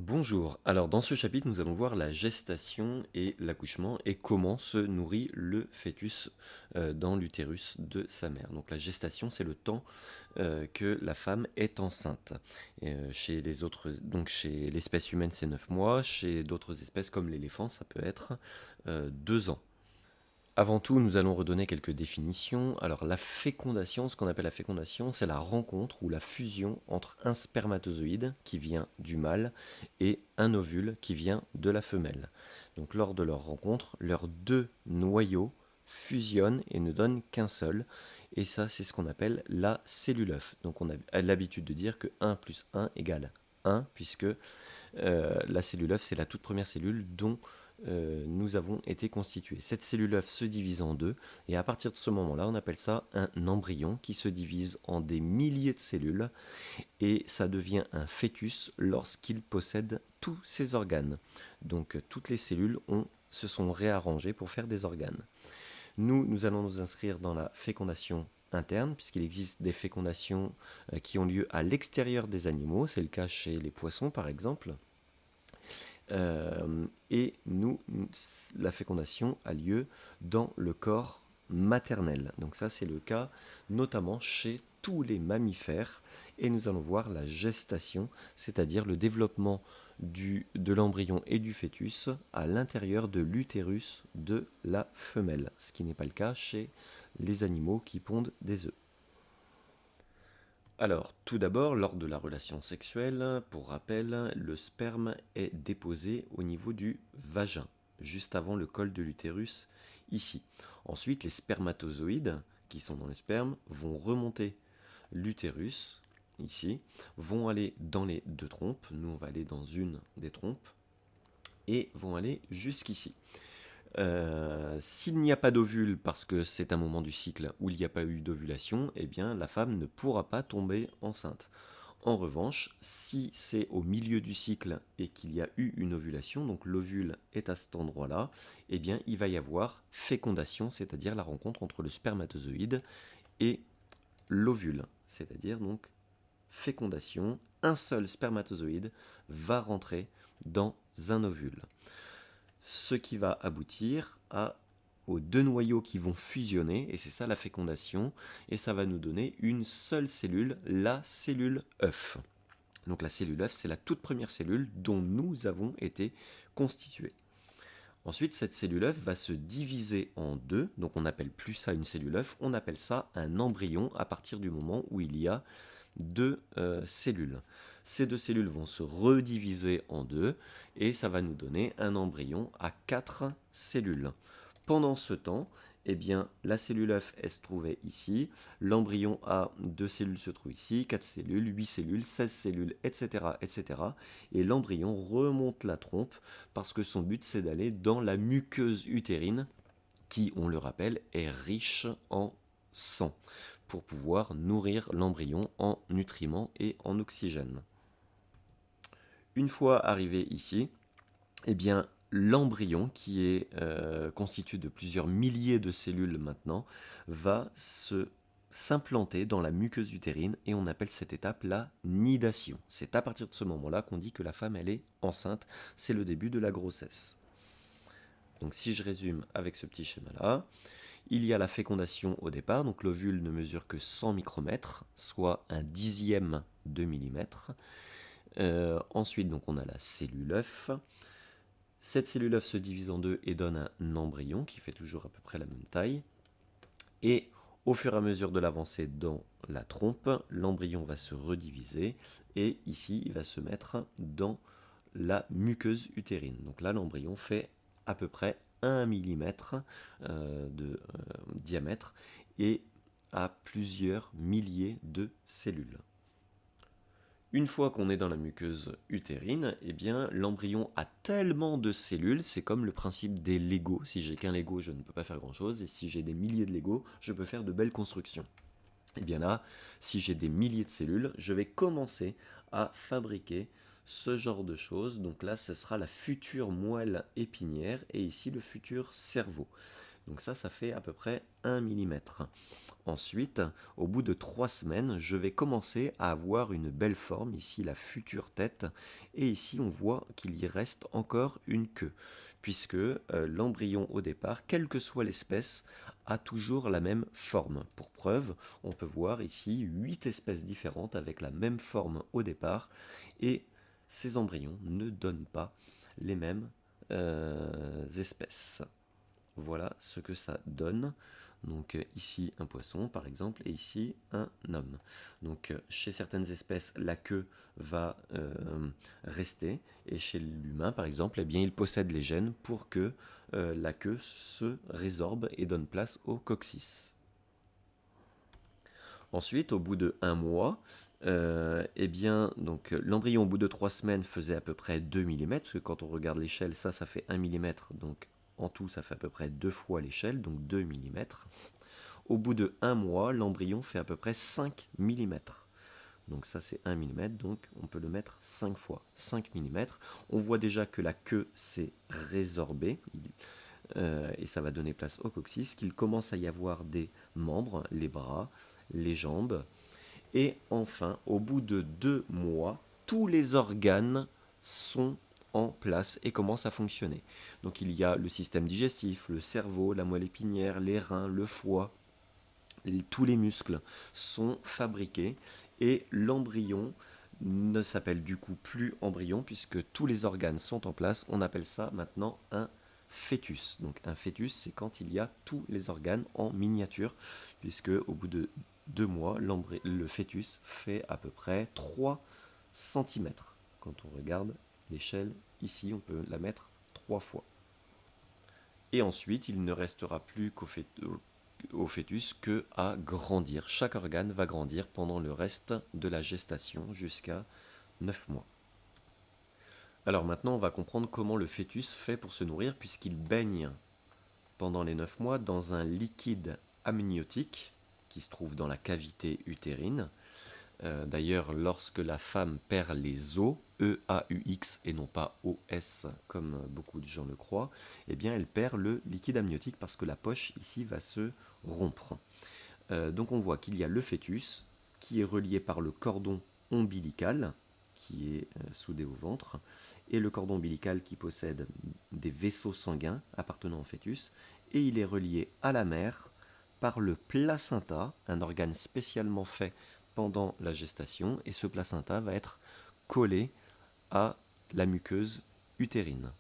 Bonjour, alors dans ce chapitre nous allons voir la gestation et l'accouchement et comment se nourrit le fœtus dans l'utérus de sa mère. Donc la gestation c'est le temps que la femme est enceinte. Chez les autres, donc chez l'espèce humaine c'est 9 mois, chez d'autres espèces comme l'éléphant ça peut être 2 ans. Avant tout, nous allons redonner quelques définitions. Alors, la fécondation, ce qu'on appelle la fécondation, c'est la rencontre ou la fusion entre un spermatozoïde qui vient du mâle et un ovule qui vient de la femelle. Donc, lors de leur rencontre, leurs deux noyaux fusionnent et ne donnent qu'un seul. Et ça, c'est ce qu'on appelle la cellule œuf. Donc, on a l'habitude de dire que 1 plus 1 égale 1, puisque la cellule œuf, c'est la toute première cellule dont nous avons été constitués. Cette cellule œuf se divise en deux, et à partir de ce moment-là, on appelle ça un embryon qui se divise en des milliers de cellules, et ça devient un fœtus lorsqu'il possède tous ses organes. Donc toutes les cellules se sont réarrangées pour faire des organes. Nous allons nous inscrire dans la fécondation interne, puisqu'il existe des fécondations qui ont lieu à l'extérieur des animaux, c'est le cas chez les poissons par exemple. Et la fécondation a lieu dans le corps maternel. Donc ça, c'est le cas notamment chez tous les mammifères. Et nous allons voir la gestation, c'est-à-dire le développement de l'embryon et du fœtus à l'intérieur de l'utérus de la femelle, ce qui n'est pas le cas chez les animaux qui pondent des œufs. Alors, tout d'abord, lors de la relation sexuelle, pour rappel, le sperme est déposé au niveau du vagin, juste avant le col de l'utérus, ici. Ensuite, les spermatozoïdes, qui sont dans le sperme, vont remonter l'utérus, ici, vont aller dans les deux trompes, nous on va aller dans une des trompes, et vont aller jusqu'ici. S'il n'y a pas d'ovule parce que c'est un moment du cycle où il n'y a pas eu d'ovulation, eh bien la femme ne pourra pas tomber enceinte. En revanche, si c'est au milieu du cycle et qu'il y a eu une ovulation, donc l'ovule est à cet endroit-là, eh bien il va y avoir fécondation, c'est-à-dire la rencontre entre le spermatozoïde et l'ovule, c'est-à-dire donc fécondation, un seul spermatozoïde va rentrer dans un ovule, ce qui va aboutir aux deux noyaux qui vont fusionner, et c'est ça la fécondation, et ça va nous donner une seule cellule, la cellule œuf. Donc la cellule œuf, c'est la toute première cellule dont nous avons été constitués. Ensuite, cette cellule œuf va se diviser en deux, donc on n'appelle plus ça une cellule œuf, on appelle ça un embryon à partir du moment où il y a deux cellules. Ces deux cellules vont se rediviser en deux et ça va nous donner un embryon à 4 cellules. Pendant ce temps, eh bien, la cellule œuf elle se trouvait ici, l'embryon a 2 cellules se trouve ici, 4 cellules, 8 cellules, 16 cellules, etc. etc. Et l'embryon remonte la trompe parce que son but c'est d'aller dans la muqueuse utérine qui, on le rappelle, est riche en sang pour pouvoir nourrir l'embryon en nutriments et en oxygène. Une fois arrivé ici, eh bien, l'embryon, qui est constitué de plusieurs milliers de cellules maintenant, va s'implanter dans la muqueuse utérine et on appelle cette étape la nidation. C'est à partir de ce moment-là qu'on dit que la femme elle est enceinte, c'est le début de la grossesse. Donc si je résume avec ce petit schéma-là, il y a la fécondation au départ, donc l'ovule ne mesure que 100 micromètres, soit un dixième de millimètre. Ensuite, donc, on a la cellule œuf. Cette cellule œuf se divise en deux et donne un embryon qui fait toujours à peu près la même taille. Et au fur et à mesure de l'avancée dans la trompe, l'embryon va se rediviser et ici, il va se mettre dans la muqueuse utérine. Donc là, l'embryon fait à peu près 1 mm de diamètre et a plusieurs milliers de cellules. Une fois qu'on est dans la muqueuse utérine, eh bien l'embryon a tellement de cellules, c'est comme le principe des Lego. Si j'ai qu'un Lego, je ne peux pas faire grand-chose, et si j'ai des milliers de Lego, je peux faire de belles constructions. Et bien là, si j'ai des milliers de cellules, je vais commencer à fabriquer ce genre de choses. Donc là, ce sera la future moelle épinière et ici le futur cerveau. Donc ça fait à peu près 1 millimètre. Ensuite, au bout de 3 semaines, je vais commencer à avoir une belle forme, ici la future tête, et ici on voit qu'il y reste encore une queue, puisque l'embryon au départ, quelle que soit l'espèce, a toujours la même forme. Pour preuve, on peut voir ici 8 espèces différentes avec la même forme au départ, et ces embryons ne donnent pas les mêmes espèces. Voilà ce que ça donne. Donc ici un poisson par exemple et ici un homme. Donc chez certaines espèces la queue va rester et chez l'humain par exemple eh bien, il possède les gènes pour que la queue se résorbe et donne place au coccyx. Ensuite, au bout de 1 mois, eh bien, donc l'embryon au bout de 3 semaines faisait à peu près 2 millimètres, parce que quand on regarde l'échelle, ça fait 1 millimètre, donc en tout ça fait à peu près 2 fois l'échelle, donc 2 millimètres. Au bout de 1 mois, l'embryon fait à peu près 5 millimètres. Donc ça c'est 1 millimètre, donc on peut le mettre 5 fois. 5 millimètres. On voit déjà que la queue s'est résorbée, et ça va donner place au coccyx, qu'il commence à y avoir des membres, les bras, les jambes. Et enfin, au bout de 2 mois, tous les organes sont en place et commencent à fonctionner. Donc il y a le système digestif, le cerveau, la moelle épinière, les reins, le foie, tous les muscles sont fabriqués et l'embryon ne s'appelle du coup plus embryon puisque tous les organes sont en place. On appelle ça maintenant un fœtus. Donc un fœtus, c'est quand il y a tous les organes en miniature, puisque au bout de 2 mois, le fœtus fait à peu près 3 centimètres. Quand on regarde l'échelle ici, on peut la mettre 3 fois. Et ensuite, il ne restera plus au fœtus que à grandir. Chaque organe va grandir pendant le reste de la gestation jusqu'à 9 mois. Alors maintenant, on va comprendre comment le fœtus fait pour se nourrir puisqu'il baigne pendant les 9 mois dans un liquide amniotique qui se trouve dans la cavité utérine. D'ailleurs, lorsque la femme perd les os, E-A-U-X et non pas O-S comme beaucoup de gens le croient, eh bien elle perd le liquide amniotique parce que la poche ici va se rompre. Donc on voit qu'il y a le fœtus qui est relié par le cordon ombilical qui est soudé au ventre et le cordon ombilical qui possède des vaisseaux sanguins appartenant au fœtus et il est relié à la mère par le placenta, un organe spécialement fait pendant la gestation et ce placenta va être collé à la muqueuse utérine.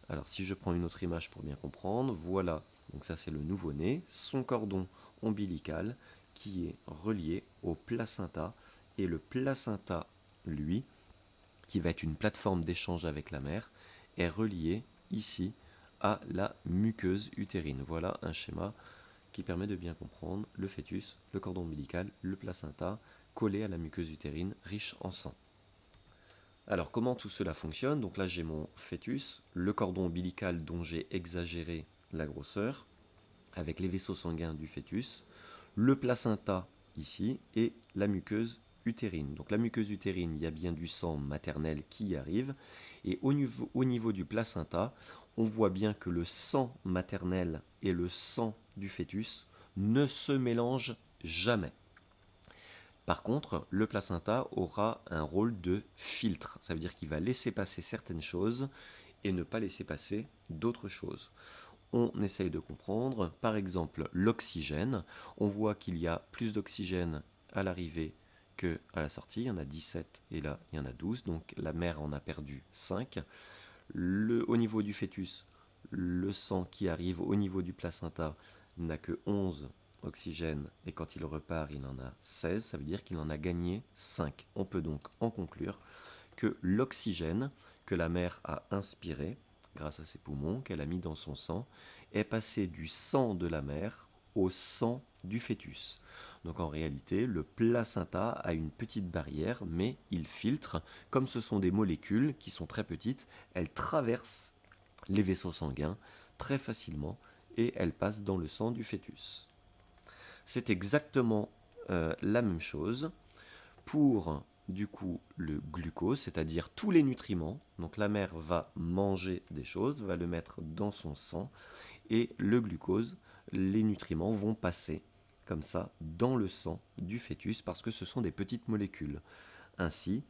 Alors si je prends une autre image pour bien comprendre, voilà, donc ça c'est le nouveau-né, son cordon ombilical qui est relié au placenta et le placenta, lui, qui va être une plateforme d'échange avec la mère, est relié ici à la muqueuse utérine. Voilà un schéma qui permet de bien comprendre le fœtus, le cordon ombilical, le placenta, collé à la muqueuse utérine, riche en sang. Alors comment tout cela fonctionne? Donc là j'ai mon fœtus, le cordon ombilical dont j'ai exagéré la grosseur, avec les vaisseaux sanguins du fœtus, le placenta ici et la muqueuse utérine. Donc la muqueuse utérine, il y a bien du sang maternel qui y arrive, et au niveau du placenta, on voit bien que le sang maternel et le sang du fœtus ne se mélangent jamais. Par contre, le placenta aura un rôle de filtre. Ça veut dire qu'il va laisser passer certaines choses et ne pas laisser passer d'autres choses. On essaye de comprendre, par exemple, l'oxygène. On voit qu'il y a plus d'oxygène à l'arrivée qu'à la sortie. Il y en a 17 et là, il y en a 12. Donc la mère en a perdu 5. Au niveau du fœtus, le sang qui arrive au niveau du placenta n'a que 11 oxygène et quand il repart il en a 16, ça veut dire qu'il en a gagné 5. On peut donc en conclure que l'oxygène que la mère a inspiré grâce à ses poumons qu'elle a mis dans son sang est passé du sang de la mère au sang du fœtus. Donc en réalité, le placenta a une petite barrière, mais il filtre. Comme ce sont des molécules qui sont très petites, elles traversent les vaisseaux sanguins très facilement et elles passent dans le sang du fœtus. C'est exactement la même chose pour du coup le glucose, c'est-à-dire tous les nutriments. Donc la mère va manger des choses, va le mettre dans son sang et le glucose les nutriments vont passer comme ça dans le sang du fœtus parce que ce sont des petites molécules. Ainsi,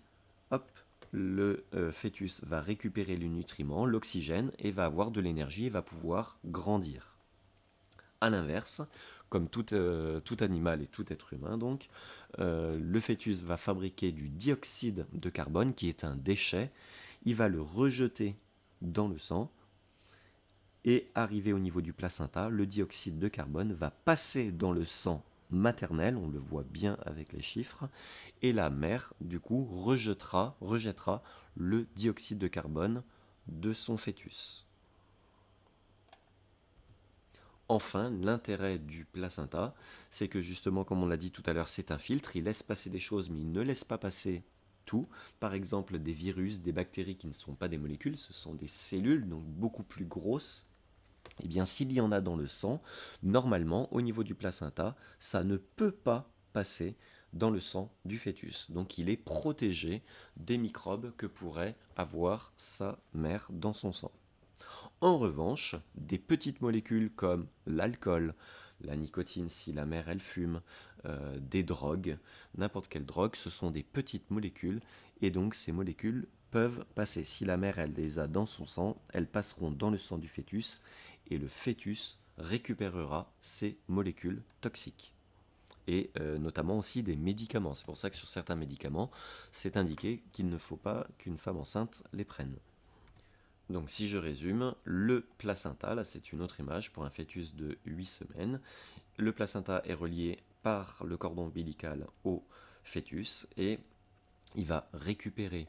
hop, le fœtus va récupérer les nutriments, l'oxygène, et va avoir de l'énergie et va pouvoir grandir. A l'inverse, comme tout animal et tout être humain, donc, le fœtus va fabriquer du dioxyde de carbone, qui est un déchet. Il va le rejeter dans le sang, et arrivé au niveau du placenta, le dioxyde de carbone va passer dans le sang maternel, on le voit bien avec les chiffres, et la mère, du coup, rejettera le dioxyde de carbone de son fœtus. Enfin, l'intérêt du placenta, c'est que justement, comme on l'a dit tout à l'heure, c'est un filtre, il laisse passer des choses, mais il ne laisse pas passer tout. Par exemple, des virus, des bactéries qui ne sont pas des molécules, ce sont des cellules, donc beaucoup plus grosses. Eh bien, s'il y en a dans le sang, normalement, au niveau du placenta, ça ne peut pas passer dans le sang du fœtus. Donc, il est protégé des microbes que pourrait avoir sa mère dans son sang. En revanche, des petites molécules comme l'alcool, la nicotine si la mère elle fume, des drogues, n'importe quelle drogue, ce sont des petites molécules et donc ces molécules peuvent passer. Si la mère elle les a dans son sang, elles passeront dans le sang du fœtus et le fœtus récupérera ces molécules toxiques. Et notamment aussi des médicaments. C'est pour ça que sur certains médicaments, c'est indiqué qu'il ne faut pas qu'une femme enceinte les prenne. Donc si je résume, le placenta, là c'est une autre image pour un fœtus de 8 semaines, le placenta est relié par le cordon ombilical au fœtus et il va récupérer,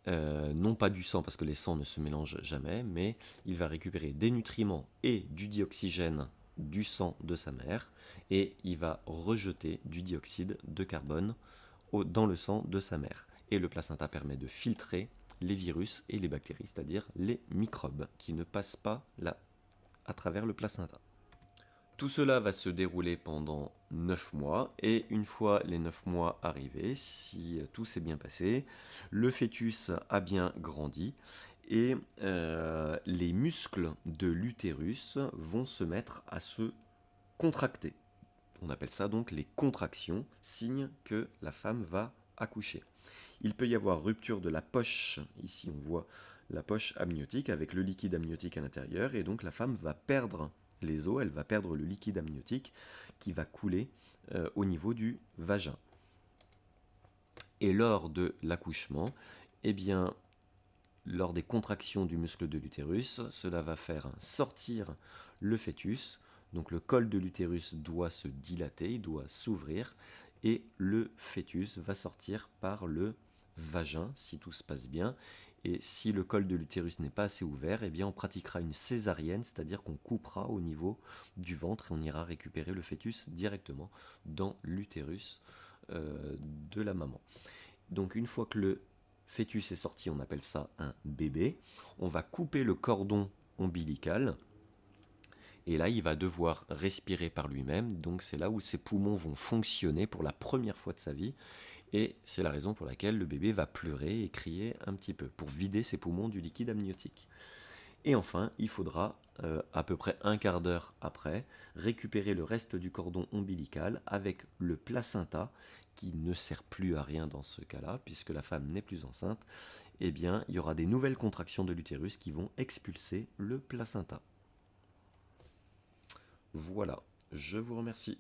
non pas du sang parce que les sangs ne se mélangent jamais, mais il va récupérer des nutriments et du dioxygène du sang de sa mère et il va rejeter du dioxyde de carbone dans le sang de sa mère. Et le placenta permet de filtrer les virus et les bactéries, c'est-à-dire les microbes qui ne passent pas là, à travers le placenta. Tout cela va se dérouler pendant 9 mois, et une fois les 9 mois arrivés, si tout s'est bien passé, le fœtus a bien grandi, et les muscles de l'utérus vont se mettre à se contracter. On appelle ça donc les contractions, signe que la femme va accoucher. Il peut y avoir rupture de la poche, ici on voit la poche amniotique avec le liquide amniotique à l'intérieur, et donc la femme va perdre les os, elle va perdre le liquide amniotique qui va couler au niveau du vagin. Et lors de l'accouchement, eh bien, lors des contractions du muscle de l'utérus, cela va faire sortir le fœtus, donc le col de l'utérus doit se dilater, il doit s'ouvrir, et le fœtus va sortir par le vagin si tout se passe bien. Et si le col de l'utérus n'est pas assez ouvert, eh bien on pratiquera une césarienne, c'est-à-dire qu'on coupera au niveau du ventre et on ira récupérer le fœtus directement dans l'utérus de la maman. Donc une fois que le fœtus est sorti, on appelle ça un bébé. On va couper le cordon ombilical. Et là, il va devoir respirer par lui-même. Donc c'est là où ses poumons vont fonctionner pour la première fois de sa vie. Et c'est la raison pour laquelle le bébé va pleurer et crier un petit peu, pour vider ses poumons du liquide amniotique. Et enfin, il faudra, à peu près un quart d'heure après, récupérer le reste du cordon ombilical avec le placenta, qui ne sert plus à rien dans ce cas-là, puisque la femme n'est plus enceinte. Eh bien, il y aura des nouvelles contractions de l'utérus qui vont expulser le placenta. Voilà, je vous remercie.